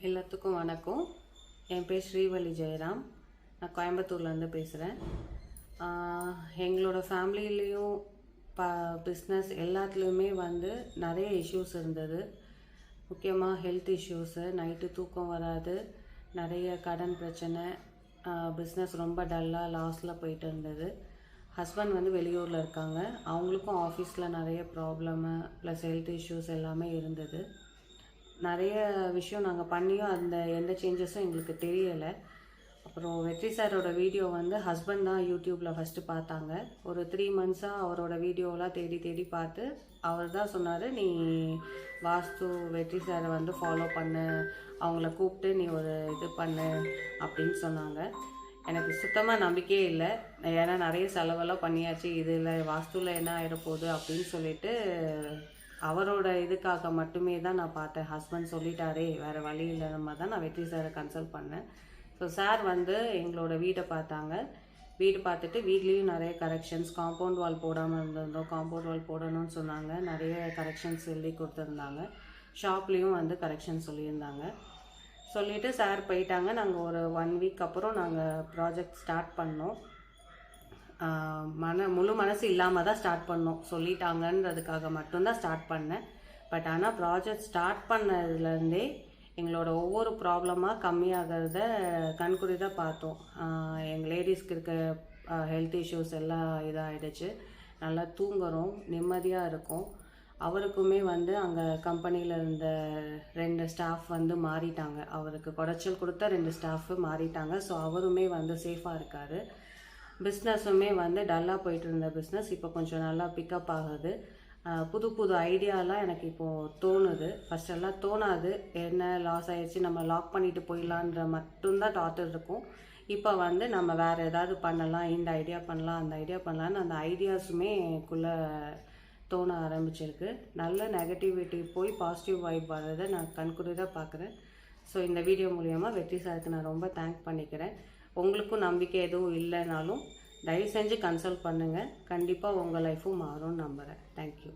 எல்லாத்துக்கும் வணக்கம். என் பேர் ஸ்ரீவள்ளி ஜெயராம். நான் கோயம்புத்தூர்லேருந்து பேசுகிறேன். எங்களோட ஃபேமிலியிலையும் பிஸ்னஸ் எல்லாத்துலேயுமே நிறைய இஷ்யூஸ் இருந்தது. முக்கியமாக ஹெல்த் இஷ்யூஸு, நைட்டு தூக்கம் வராது, நிறைய கடன் பிரச்சனை, பிஸ்னஸ் ரொம்ப டல்லாக லாஸில் போயிட்டு இருந்தது. ஹஸ்பண்ட் வெளியூரில் இருக்காங்க. அவங்களுக்கும் ஆஃபீஸில் நிறைய ப்ராப்ளமு ப்ளஸ் ஹெல்த் இஷ்யூஸ் எல்லாமே இருந்தது. நிறைய விஷயம் நாங்கள் பண்ணியும் எந்த சேஞ்சஸும் எங்களுக்கு தெரியலை. அப்புறம் வெற்றி சாரோட வீடியோ ஹஸ்பண்ட் தான் யூடியூப்பில் ஃபஸ்ட்டு பார்த்தாங்க. ஒரு 3 மந்த்ஸாக அவரோட வீடியோலாம் தேடி தேடி பார்த்து அவர் தான் சொன்னார், நீ வாஸ்து வெற்றி சாரை ஃபாலோ பண்ணு, அவங்கள கூப்பிட்டு நீ ஒரு இது பண்ணு அப்படின்னு சொன்னாங்க. எனக்கு சுத்தமாக நம்பிக்கையே இல்லை. ஏன்னா நிறைய செலவெல்லாம் பண்ணியாச்சு, இதில் வாஸ்துவில் என்ன ஆகிடப்போகுது அப்படின்னு சொல்லிட்டு அவரோட இதுக்காக மட்டுமே தான் நான் பார்த்தேன். ஹஸ்பண்ட் சொல்லிட்டாரே வேறு வழி இல்லாமல் தான் நான் வெற்றி சாரை கன்சல்ட் பண்ணேன். ஸோ சார் எங்களோட வீட்டை பார்த்தாங்க. வீடு பார்த்துட்டு வீட்லேயும் நிறைய கரெக்ஷன்ஸ், காம்பவுண்ட் வால் போடாமல் இருந்திருந்தோம், காம்பவுண்ட் வால் போடணும்னு சொன்னாங்க. நிறைய கரெக்ஷன்ஸ் சொல்லி கொடுத்துருந்தாங்க. ஷாப்லேயும் கரெக்ஷன் சொல்லியிருந்தாங்க. சொல்லிவிட்டு சார் போயிட்டாங்க. நாங்கள் ஒரு 1 வீக் அப்புறம் நாங்கள் ப்ராஜெக்ட் ஸ்டார்ட் பண்ணோம். முழு மனசு இல்லாமல் தான் ஸ்டார்ட் பண்ணோம். சொல்லிட்டாங்கன்றதுக்காக மட்டும்தான் ஸ்டார்ட் பண்ணேன். பட் ஆனால் ப்ராஜெக்ட் ஸ்டார்ட் பண்ணதுலேருந்தே எங்களோட ஒவ்வொரு ப்ராப்ளமாக கம்மியாகிறத கண்குறிதாக பார்த்தோம். எங்கள் லேடிஸ்க்கு இருக்க ஹெல்த் இஷ்யூஸ் எல்லாம் இதாகிடுச்சு. நல்லா தூங்குறோம், நிம்மதியாக இருக்கும். அவருக்குமே அங்கே கம்பெனியில் இருந்த 2 ஸ்டாஃப் மாறிட்டாங்க. அவருக்கு குடைச்சல் கொடுத்த 2 ஸ்டாஃபு மாறிட்டாங்க. ஸோ அவருமே சேஃபாக இருக்கார். பிஸ்னஸுமே டல்லாக போயிட்டு இருந்த பிஸ்னஸ் இப்போ கொஞ்சம் நல்லா பிக்கப் ஆகுது. புது புது ஐடியாலாம் எனக்கு இப்போது தோணுது. ஃபஸ்ட்டெல்லாம் தோணாது. என்ன லாஸ் ஆகிடுச்சு, நம்ம லாக் பண்ணிவிட்டு போயிடலான்ற மட்டும்தான் தாட் இருக்கும். இப்போ நம்ம வேறு ஏதாவது பண்ணலாம், இந்த ஐடியா பண்ணலாம், அந்த ஐடியா பண்ணலான்னு அந்த ஐடியாஸுமே எனக்குள்ளே தோண ஆரம்பிச்சிருக்கு. நல்ல நெகட்டிவிட்டி போய் பாசிட்டிவ் வைப் வர்றதை நான் கண்குறிதாக பார்க்குறேன். ஸோ இந்த வீடியோ மூலமா வெற்றி சாருக்கு நான் ரொம்ப தேங்க் பண்ணிக்கிறேன். உங்களுக்கும் நம்பிக்கை எதுவும் இல்லைனாலும் தயவு செஞ்சு கன்சல்ட் பண்ணுங்கள். கண்டிப்பாக உங்கள் லைஃப்பும் மாறும்னு நம்புகிறேன். தேங்க்யூ.